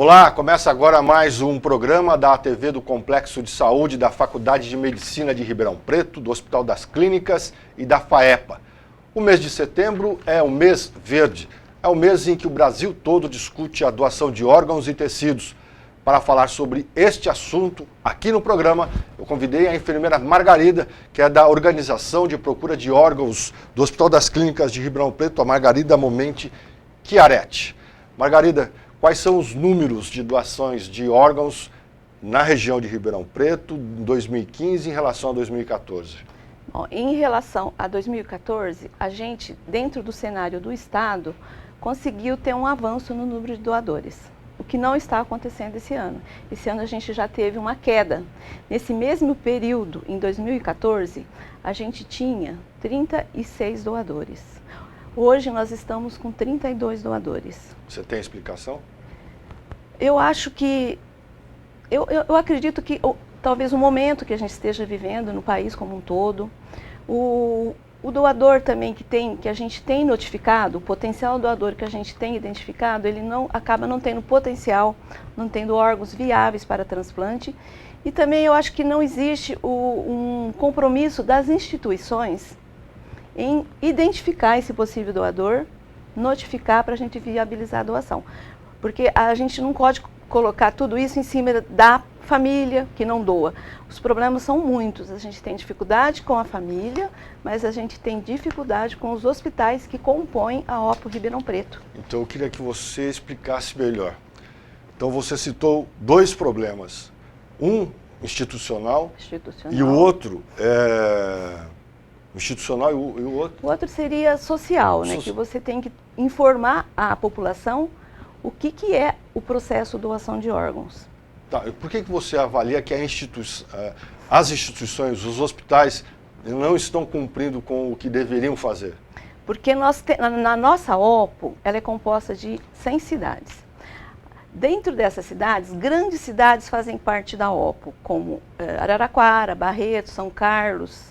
Olá, começa agora mais um programa da TV do Complexo de Saúde da Faculdade de Medicina de Ribeirão Preto, do Hospital das Clínicas e da FAEPA. O mês de setembro é o mês verde, é o mês em que o Brasil todo discute a doação de órgãos e tecidos. Para falar sobre este assunto, aqui no programa, eu convidei a enfermeira Margarida, que é da Organização de Procura de Órgãos do Hospital das Clínicas de Ribeirão Preto, a Margarida Momente Chiaretti. Margarida, quais são os números de doações de órgãos na região de Ribeirão Preto em 2015 em relação a 2014? Bom, em relação a 2014, a gente, dentro do cenário do Estado, conseguiu ter um avanço no número de doadores, o que não está acontecendo esse ano. Esse ano a gente já teve uma queda. Nesse mesmo período, em 2014, a gente tinha 36 doadores. Hoje nós estamos com 32 doadores. Você tem explicação? Eu acho que, eu acredito que talvez o momento que a gente esteja vivendo no país como um todo, o doador também que a gente tem notificado, o potencial doador que a gente tem identificado, ele acaba não tendo potencial, não tendo órgãos viáveis para transplante. E também eu acho que não existe um compromisso das instituições em identificar esse possível doador, notificar para a gente viabilizar a doação. Porque a gente não pode colocar tudo isso em cima da família que não doa. Os problemas são muitos. A gente tem dificuldade com a família, mas a gente tem dificuldade com os hospitais que compõem a OPO Ribeirão Preto. Então eu queria que você explicasse melhor. Então você citou dois problemas. Um institucional. E o outro institucional e o outro? O outro seria social, né? Que você tem que informar a população o que é o processo de doação de órgãos. Tá, e por que você avalia que as instituições, os hospitais, não estão cumprindo com o que deveriam fazer? Porque na nossa OPO, ela é composta de 100 cidades. Dentro dessas cidades, grandes cidades fazem parte da OPO, como Araraquara, Barreto, São Carlos,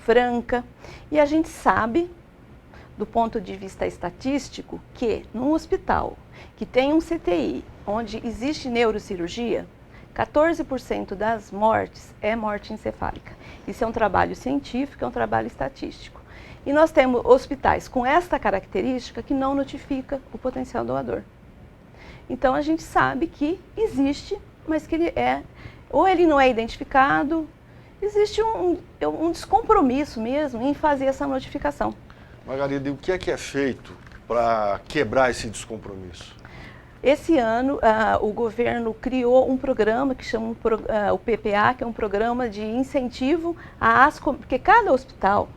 Franca. E a gente sabe, do ponto de vista estatístico, que num hospital que tem um CTI, onde existe neurocirurgia, 14% das mortes é morte encefálica. Isso é um trabalho científico, é um trabalho estatístico. E nós temos hospitais com esta característica que não notifica o potencial doador. Então a gente sabe que existe, mas que ele não é identificado, existe um descompromisso mesmo em fazer essa notificação. Margarida, e o que é feito para quebrar esse descompromisso? Esse ano, o governo criou um programa que chama o PPA, que é um programa de incentivo porque cada hospital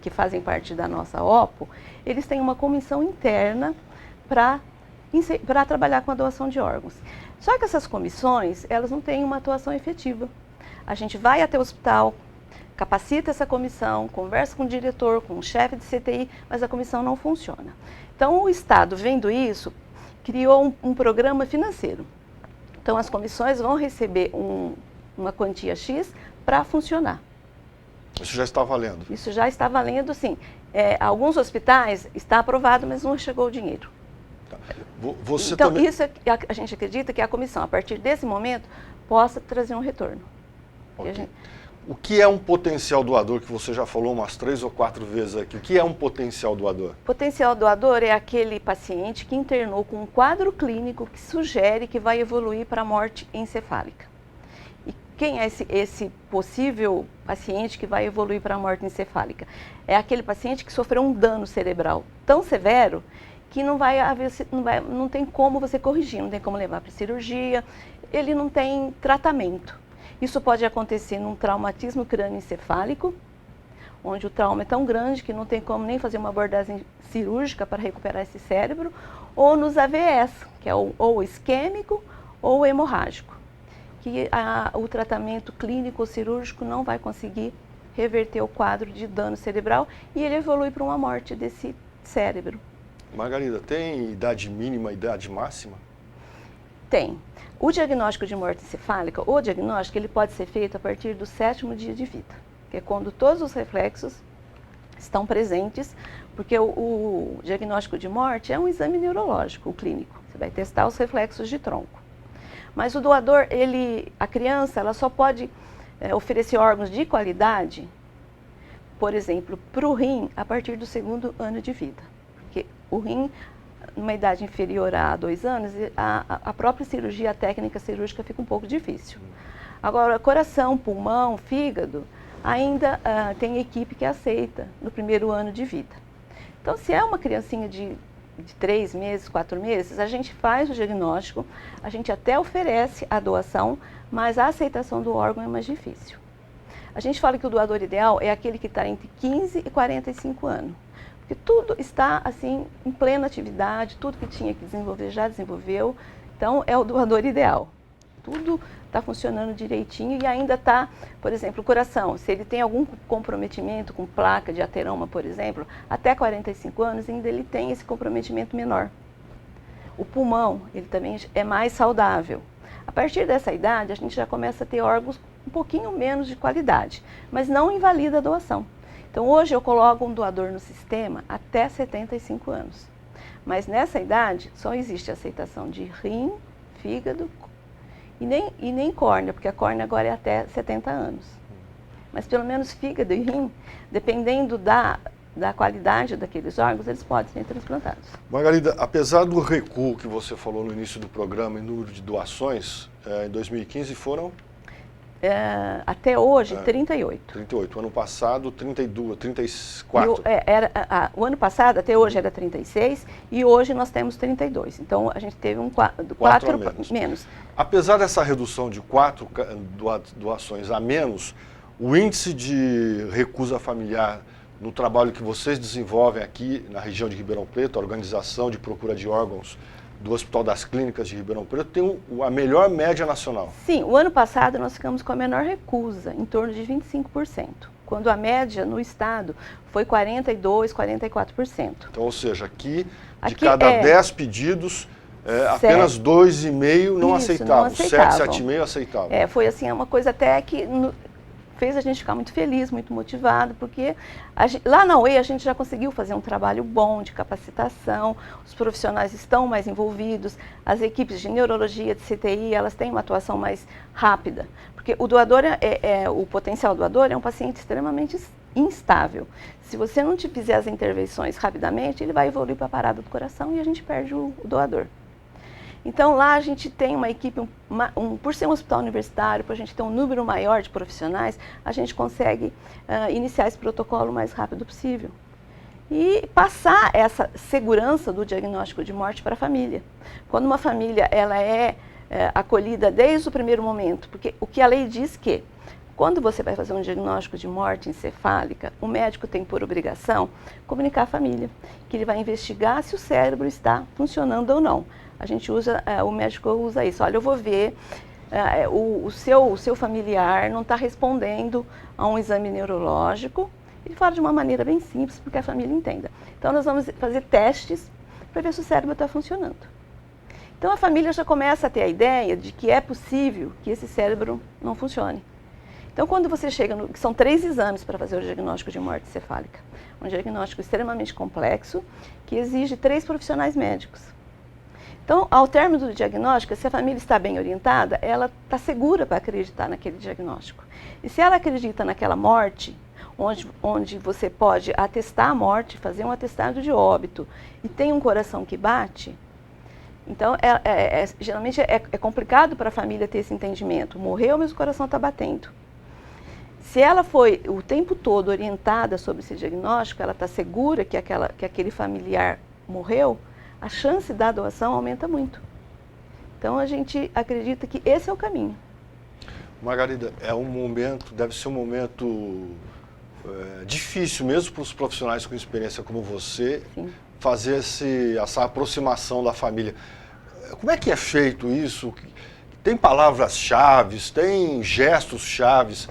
que fazem parte da nossa OPO, eles têm uma comissão interna para trabalhar com a doação de órgãos. Só que essas comissões, elas não têm uma atuação efetiva. A gente vai até o hospital, capacita essa comissão, conversa com o diretor, com o chefe de CTI, mas a comissão não funciona. Então, o Estado, vendo isso, criou um programa financeiro. Então, as comissões vão receber uma quantia X para funcionar. Isso já está valendo? Isso já está valendo, sim. Alguns hospitais está aprovado, mas não chegou o dinheiro. Tá. Então, isso a gente acredita que a comissão, a partir desse momento, possa trazer um retorno. Okay. O que é um potencial doador, que você já falou umas 3 ou 4 vezes aqui? O que é um potencial doador? Potencial doador é aquele paciente que internou com um quadro clínico que sugere que vai evoluir para a morte encefálica. E quem é esse possível paciente que vai evoluir para a morte encefálica? É aquele paciente que sofreu um dano cerebral tão severo que não tem como você corrigir, não tem como levar para cirurgia, ele não tem tratamento. Isso pode acontecer num traumatismo crânioencefálico, onde o trauma é tão grande que não tem como nem fazer uma abordagem cirúrgica para recuperar esse cérebro, ou nos AVS, que é ou isquêmico ou hemorrágico, que o tratamento clínico ou cirúrgico não vai conseguir reverter o quadro de dano cerebral e ele evolui para uma morte desse cérebro. Margarida, tem idade mínima e idade máxima? Tem. O diagnóstico de morte encefálica, ele pode ser feito a partir do 7º dia de vida, que é quando todos os reflexos estão presentes, Porque o diagnóstico de morte é um exame neurológico, o clínico. Você vai testar os reflexos de tronco. Mas o doador, a criança, ela só pode oferecer órgãos de qualidade, por exemplo, para o rim, a partir do 2º ano de vida. Porque o rim, numa idade inferior a 2 anos, a própria cirurgia, a técnica cirúrgica fica um pouco difícil. Agora, coração, pulmão, fígado, ainda tem equipe que aceita no 1º ano de vida. Então, se é uma criancinha de 3 meses, 4 meses, a gente faz o diagnóstico, a gente até oferece a doação, mas a aceitação do órgão é mais difícil. A gente fala que o doador ideal é aquele que está entre 15 e 45 anos. Porque tudo está, assim, em plena atividade, tudo que tinha que desenvolver já desenvolveu. Então, é o doador ideal. Tudo está funcionando direitinho e ainda está, por exemplo, o coração. Se ele tem algum comprometimento com placa de ateroma, por exemplo, até 45 anos, ainda ele tem esse comprometimento menor. O pulmão, ele também é mais saudável. A partir dessa idade, a gente já começa a ter órgãos um pouquinho menos de qualidade, mas não invalida a doação. Então, hoje eu coloco um doador no sistema até 75 anos. Mas nessa idade, só existe aceitação de rim, fígado e nem córnea, porque a córnea agora é até 70 anos. Mas pelo menos fígado e rim, dependendo da qualidade daqueles órgãos, eles podem ser transplantados. Margarida, apesar do recuo que você falou no início do programa em número de doações, em 2015 foram? Até hoje, 38. 38. O ano passado, 32, 34. O ano passado, até hoje, era 36 e hoje nós temos 32. Então, a gente teve 4 menos. Apesar dessa redução de 4 doações a menos, o índice de recusa familiar no trabalho que vocês desenvolvem aqui na região de Ribeirão Preto, a Organização de Procura de Órgãos do Hospital das Clínicas de Ribeirão Preto, tem a melhor média nacional. Sim, o ano passado nós ficamos com a menor recusa, em torno de 25%, quando a média no estado foi 42%, 44%. Então, ou seja, aqui de cada 10 pedidos, apenas 2,5 não aceitavam, 7, 7,5 aceitavam. Foi assim, uma coisa até que fez a gente ficar muito feliz, muito motivado, porque lá na UE a gente já conseguiu fazer um trabalho bom de capacitação, os profissionais estão mais envolvidos, as equipes de neurologia, de CTI, elas têm uma atuação mais rápida, porque o doador, o potencial doador é um paciente extremamente instável. Se você não te fizer as intervenções rapidamente, ele vai evoluir para a parada do coração e a gente perde o doador. Então, lá a gente tem uma equipe, por ser um hospital universitário, por a gente ter um número maior de profissionais, a gente consegue iniciar esse protocolo o mais rápido possível. E passar essa segurança do diagnóstico de morte para a família. Quando uma família ela é acolhida desde o primeiro momento, porque o que a lei diz que, quando você vai fazer um diagnóstico de morte encefálica, o médico tem por obrigação comunicar à família, que ele vai investigar se o cérebro está funcionando ou não. A gente usa, o médico usa isso. Olha, eu vou ver, o seu familiar não está respondendo a um exame neurológico. Ele fala de uma maneira bem simples, porque a família entenda. Então, nós vamos fazer testes para ver se o cérebro está funcionando. Então, a família já começa a ter a ideia de que é possível que esse cérebro não funcione. Então, quando você chega, que são 3 exames para fazer o diagnóstico de morte encefálica, um diagnóstico extremamente complexo, que exige 3 profissionais médicos. Então, ao término do diagnóstico, se a família está bem orientada, ela está segura para acreditar naquele diagnóstico. E se ela acredita naquela morte, onde você pode atestar a morte, fazer um atestado de óbito, e tem um coração que bate, então, geralmente é complicado para a família ter esse entendimento. Morreu, mas o coração está batendo. Se ela foi o tempo todo orientada sobre esse diagnóstico, ela está segura que aquele familiar morreu, a chance da doação aumenta muito. Então, a gente acredita que esse é o caminho. Margarida, deve ser um momento difícil mesmo para os profissionais com experiência como você, sim, fazer essa aproximação da família. Como é que é feito isso? Tem palavras-chave, tem gestos-chave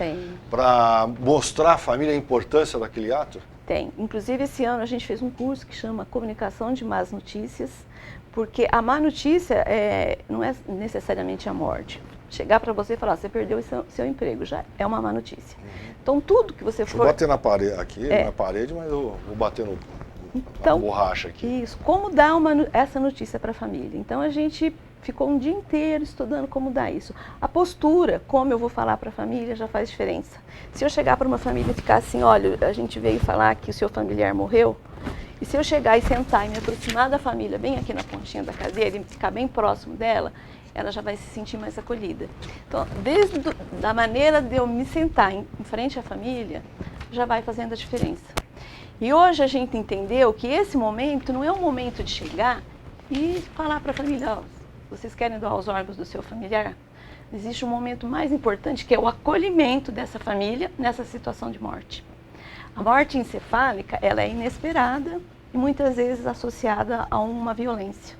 para mostrar à família a importância daquele ato? Tem. Inclusive, esse ano a gente fez um curso que chama Comunicação de Más Notícias, porque a má notícia não é necessariamente a morte. Chegar para você e falar, você perdeu o seu emprego, já é uma má notícia. Então, tudo que você for... Deixa eu bater na parede aqui, na parede, mas eu vou bater no Então, borracha aqui. Isso, como dar essa notícia para a família. Então a gente ficou um dia inteiro estudando como dar isso. A postura, como eu vou falar para a família, já faz diferença. Se eu chegar para uma família e ficar assim, olha, a gente veio falar que o seu familiar morreu, e se eu chegar e sentar e me aproximar da família, bem aqui na pontinha da cadeira, e ficar bem próximo dela, ela já vai se sentir mais acolhida. Então, desde a maneira de eu me sentar em frente à família, já vai fazendo a diferença. E hoje a gente entendeu que esse momento não é um momento de chegar e falar para a família, oh, vocês querem doar os órgãos do seu familiar? Existe um momento mais importante, que é o acolhimento dessa família nessa situação de morte. A morte encefálica, ela é inesperada e muitas vezes associada a uma violência.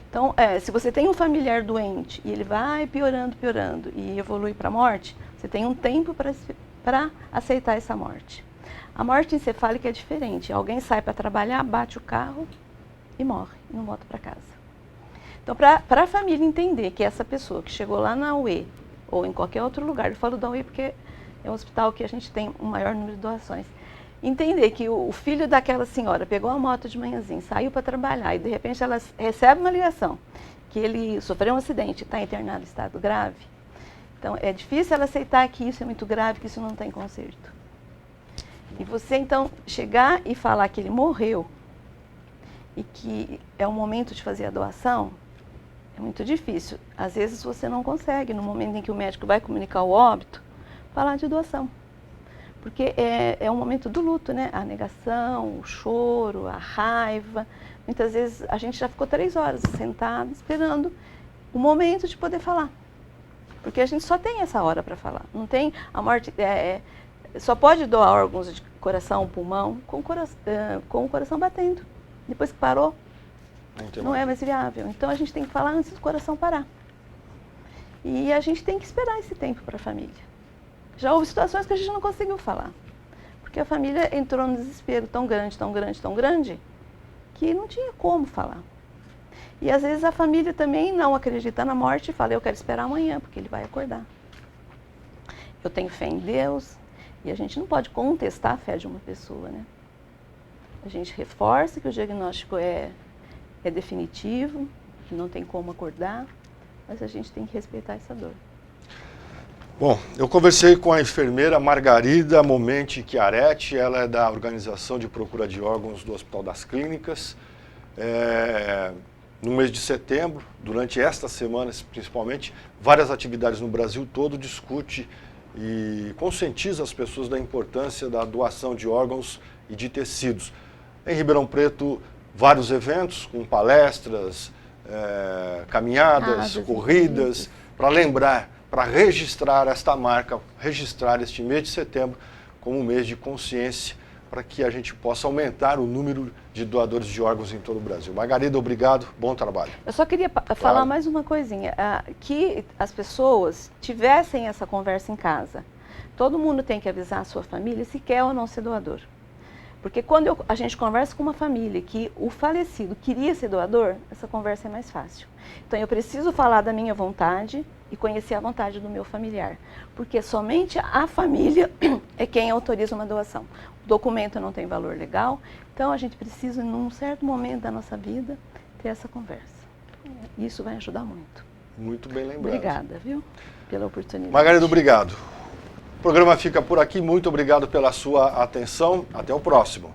Então, se você tem um familiar doente e ele vai piorando e evolui para a morte, você tem um tempo para aceitar essa morte. A morte encefálica é diferente. Alguém sai para trabalhar, bate o carro e morre, e não volta para casa. Então, para a família entender que essa pessoa que chegou lá na UE ou em qualquer outro lugar, eu falo da UE porque é um hospital que a gente tem um maior número de doações, entender que o filho daquela senhora pegou a moto de manhãzinha, saiu para trabalhar e de repente ela recebe uma ligação que ele sofreu um acidente, está internado em estado grave. Então, é difícil ela aceitar que isso é muito grave, que isso não tem conserto. E você, então, chegar e falar que ele morreu e que é o momento de fazer a doação, é muito difícil. Às vezes você não consegue, no momento em que o médico vai comunicar o óbito, falar de doação. Porque é um momento do luto, né? A negação, o choro, a raiva. Muitas vezes a gente já ficou 3 horas sentado, esperando o momento de poder falar. Porque a gente só tem essa hora para falar. Não tem a morte... só pode doar órgãos de coração, pulmão, com o coração batendo. Depois que parou, não é mais viável. Então a gente tem que falar antes do coração parar. E a gente tem que esperar esse tempo para a família. Já houve situações que a gente não conseguiu falar. Porque a família entrou num desespero tão grande, que não tinha como falar. E às vezes a família também não acredita na morte e fala, eu quero esperar amanhã, porque ele vai acordar. Eu tenho fé em Deus, e a gente não pode contestar a fé de uma pessoa, né? A gente reforça que o diagnóstico é definitivo, que não tem como acordar, mas a gente tem que respeitar essa dor. Bom, eu conversei com a enfermeira Margarida Momenti Chiaretti, ela é da Organização de Procura de Órgãos do Hospital das Clínicas. No mês de setembro, durante esta semana principalmente, várias atividades no Brasil todo discute e conscientiza as pessoas da importância da doação de órgãos e de tecidos. Em Ribeirão Preto, vários eventos com palestras, caminhadas, corridas, para lembrar, para registrar esta marca, registrar este mês de setembro como um mês de consciência, para que a gente possa aumentar o número de doadores de órgãos em todo o Brasil. Margarida, obrigado, bom trabalho. Eu só queria falar mais uma coisinha, que as pessoas tivessem essa conversa em casa. Todo mundo tem que avisar a sua família se quer ou não ser doador. Porque quando a gente conversa com uma família que o falecido queria ser doador, essa conversa é mais fácil. Então eu preciso falar da minha vontade e conhecer a vontade do meu familiar. Porque somente a família é quem autoriza uma doação. O documento não tem valor legal, então a gente precisa, num certo momento da nossa vida, ter essa conversa. Isso vai ajudar muito. Muito bem lembrado. Obrigada, viu, pela oportunidade. Margarida, obrigado. O programa fica por aqui. Muito obrigado pela sua atenção. Até o próximo.